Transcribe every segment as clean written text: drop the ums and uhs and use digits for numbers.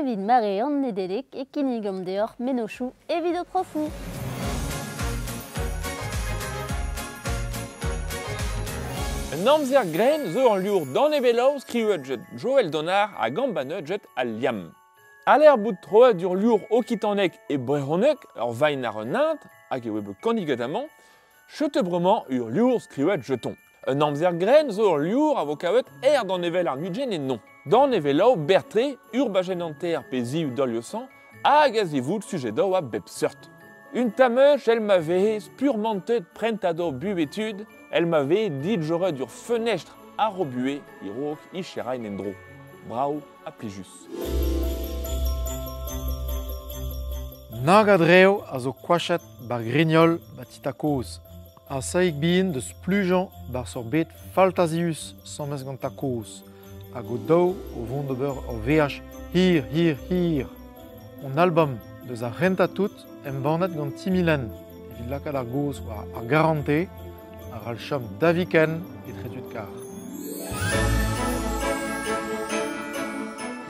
evit mare an nedelek e kinigom deoc'h menochou evit o profou. Un amzer gren zo an liour dan eveloù skrivet jet Joël Donard a gambanet jet al liam. Aller bout troet ur liour okitanek e brehonek ur vain ar un int, hag e webe kandiget-amañ, chetebremañ ur liour skrivet jeton. Un amzer gren zo ur liour a vo kavet dan evel ar nugen e non. Dan eveloù bertre ur bajenanter pe ziv doliosan hag a zivout sujet-daou a bep seurt. Un tameuch el ma vehez purmantet prentado bubetud, el ma vehe dit joret ur fenestr a robue i rok i cherain en dro. Brao a plijus. Nag a dreo a zo kwachet bar grignol batita koz. A saik bin deus plujan bar sor bet faltazius sammez gant ta koz. Hag o daou o vont d'ober o veaj hir, hir, hir. On album deus a renta tout em bannet gant timilen. Evit lakad ar goz war ar garante, ar al chom daviken et tretud kar.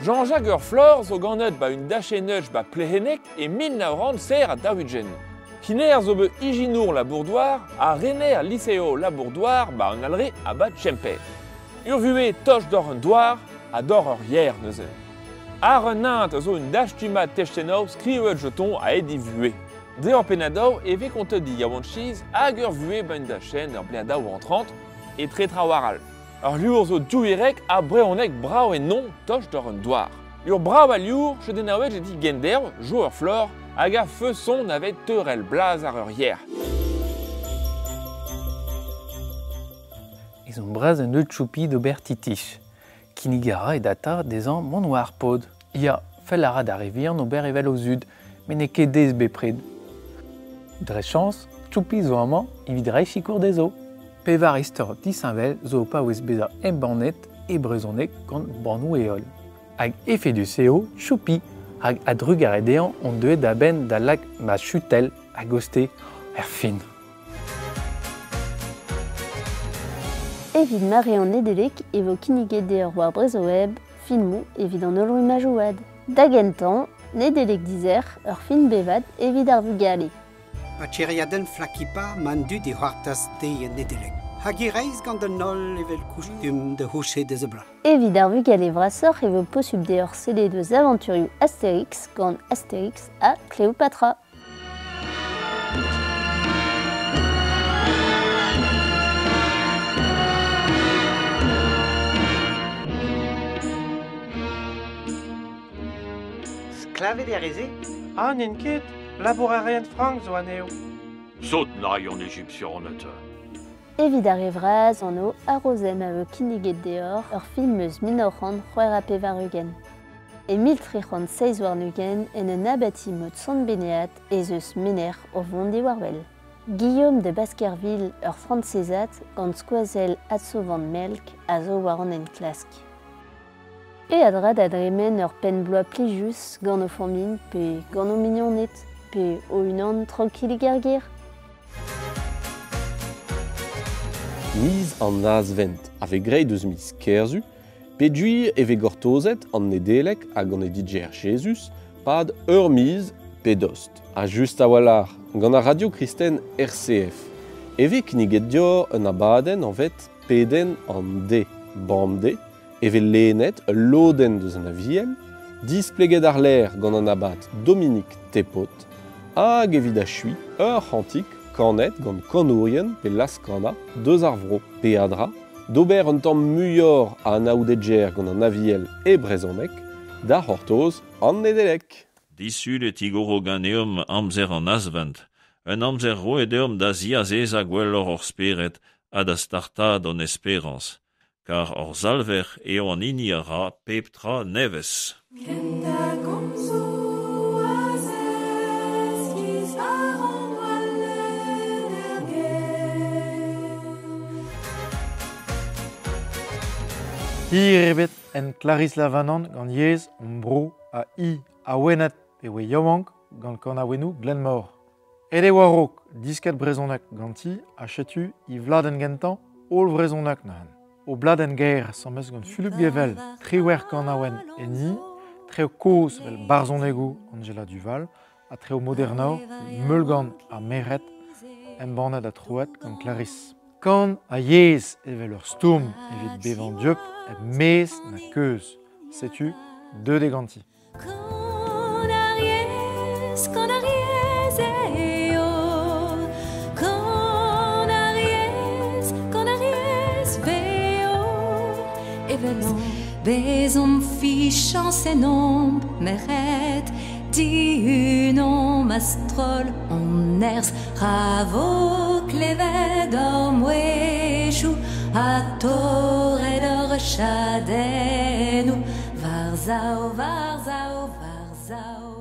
Jean-Jacques Urflor zo gannet ba un dacheneuch ba plehenek e 1900 ser a davugen. Kiner zo be ijinour la bourdoir a rener liceo la bourdoir ba un alre a ba tchempet. Ur vue toch d'or un doar a d'or ur hier neuze. Ar un int zo un dachtuma techtenov skrivet jeton a edi vue. De an penadao eve kontet di yawanchiz hag ur vue ba un dachen ur bleadaou an 30 et tre trawaral. Ur liour zo douirek a breonek brao e non toch d'or un doar. Ur brao a liour, chedenaouet edi gender, jo ur flor, hag a feuson navet teurel blaz ar ur hier. Ez on braz un eud choupi d'ober titich. Kinigara e data des an mon war pod. Ya, fel a rad a revir n'ober evel o zud, men ne ket dez bepred. Dre chans, choupi zo amañ, evit reich ikour des o. Pevar istor disinvel zo pa ouez beza embannet e brezonek gant banou eol. Hag efe du seo, choupi, hag a drug a redean on deuet da ben da lag ma chutel a goste fin. Evit mare an nedelek evo kiniget deoc'h war brezoweb, filmou evit an ol imajouad. Dagentan, nedelek dizer ur film bevad evit ar vugale. Pacheriaden flakipa mandu di c'hoartas de nedelek. Hag e reiz gant an ol evel koustum de hoche de zebra. Evit ar vugale vrasoc'h evo posub deoc'h sele deus aventurioù Astérix gant Astérix a Cléopatra. Klavet e reze? Ah, n'en ket, labourarien frank zo aneo. Saut nai an Egyptionet. Evit ar evraz an o arrozem a vo kiniget deoc'h ur film eus minoc'han c'hwer a pevarugen. E 1306 warnugen en un abati mod Sant Beneat ez eus mener o vondi warvel. Guillaume de Baskerville ur francezat gant skoazel atsovant melk a zo war an en klask. E adrad adremen ur pen bloa plijus gant o familh pe gant o mignonnet pe o unan tranquillig ar gêr. Miz an nazvent ave greit eus miz kerzu, pe duir eve gortozet an nedelek hag an ediger Jesus pad ur miz pe dost. A just a walar, gant a radio kristen RCF. Eve kniget dior un abaden an vet peden an de, bamde, eve lenet loden deus an aviel, displeget ar ler gant an abat Dominique Tepot, hag evit a chui ur c'hantik kanet gant kanourien pe laskana deus ar vro pe adra, d'ober un tamm muior a an aoudedger gant an aviel e brezonek, da c'hortoz an nedelek. Disulet igoro ganeum amzer an asvent, un amzer roedeum da ziazez a gwellor or speret a da startad an esperance, car or zalver eo an iniara peptra nevez. Hir ebet en Clarisse Lavanan gant yez an bro a I a wenet pe we yaouank gant kan a wenou Glenmore. Ede warok disket brezonek gant I a chetu I vladen gentan ol brezonek nahan. O bladen gaer sammez gant Philippe Gevel triwer kan a wen en I, treo koz vel barzonegou Angela Duval, a treo modernao, meulgant a meret, embanet a troet gant Clarisse. Quand a yez evel ur stoum evit bevan dieup e mez na keuz. Sais-tu, deux des ganti. Bezom fichant ses noms, meret, diunon mastrol, on ers, ravo, clevet, dormouéchou, a torredor chadenu, varzao, varzao, varzao.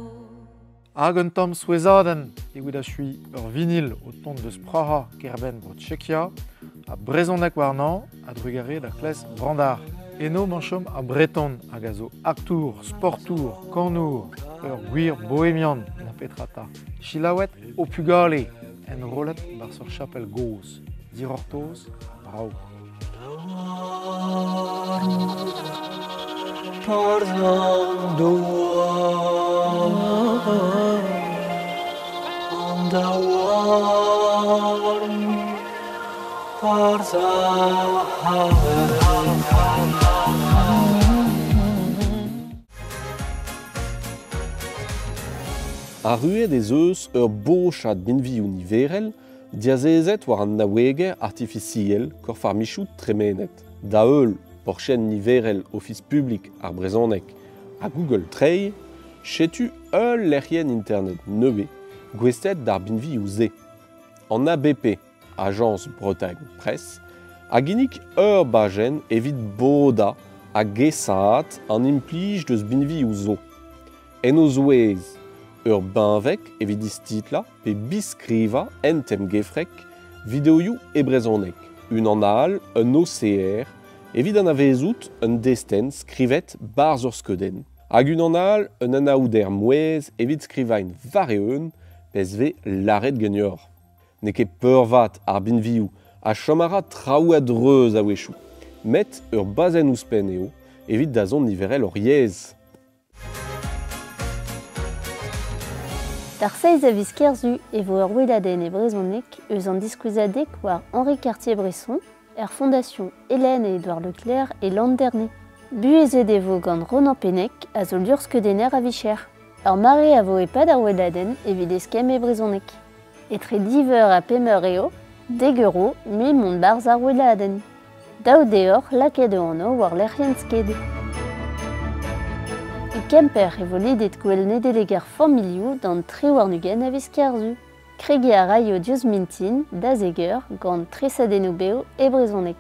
Hag un tamm souezaden, evit a chui ur vinil o tont deus praha kerben bro Tchekia, a brezhonek warnan, a drugare da kles brandar. Eno manchom a breton hag a zo aktour, sportour, kannour, ur gwir bohemian na petrata. Chilawet o pugale, en rolet bar sur chapel goz. Dirortoz, brau. Pardon A ruet ez eus ur bochad binvioù niverel diazezet war an naoueger artificiel korf ar michout tremenet. Da eul, porchen niverel office public ar brezhoneg a Google Trey, chetu eul lerien internet neuve gwestet d'ar binvioù ze. An ABP, Agence Bretagne Presse, a ginnig ur bajen evit boda a gesaat an implij deus binvioù zo. En o zouez, ur banvek evit istitla pe biskriva entem gefrek videoioù e brezhoneg. Un an all, un OCR, evit an avezout un desten skrivet barz ur skeudenn. Hag un an all, un anaouder mouez evit skrivañ vareun pez ve laret gagnor. Ne ket peurvat ar binvioù a chomara traouad reuz a wechou. Met ur bazen ouspen eo evit da zon niverel ur yez. Dar 6 a viskerzu e vo ur wedaden e brezhoneg eus an diskuzadek war Henri Cartier-Bresson, er fondation Hélène et Édouard Leclerc et Landernet. Buezet e vo gant Ronan Pennek a zo lurskeudenner a vicher. Ur mare a vo e pad ar wedaden evit eskem e brezhoneg. Etre diver a pemer eo, deg euro, mui mont barz ar wedaden. Daou deoc'h laket eo anno war lerien sked. E kemper e vo lidet gwell nedeleg ar familioù d'an tre warnugen a viskerzu. Krege a raio diouz mintin, da zeger, gant tresadennoù beo e brezhoneg.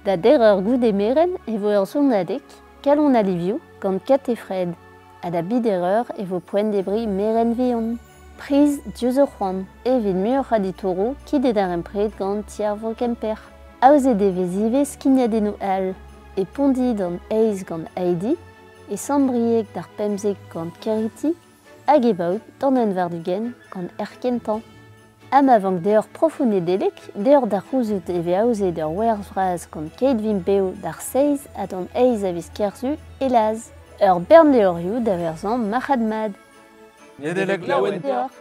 Da der ur gout e meren e vo ur zonadek, kalon alivioù gant kat e fred. A da bidereur e vo poent debri meren vihan. Priz diouz ur c'hoant, evit muur raditoro kidet ar empred gant tiar vo kemper. Aozet e vezive skignadennoù all, e pondit an eiz gant Heidi, e sambriek d'ar pemzek gant Keriti, hag e baout d'an envardugen gant Erkentan. Amavank deoc'h profonedelek, deoc'h d'ar c'houzout e ve aozet ur werzh vraz gant keit vim beo d'ar 6 a d'an eiz a viskerzu e laz. Ur bern leorioù da verzan Mahad Mad. Nedeleg laouen. Deoc'h.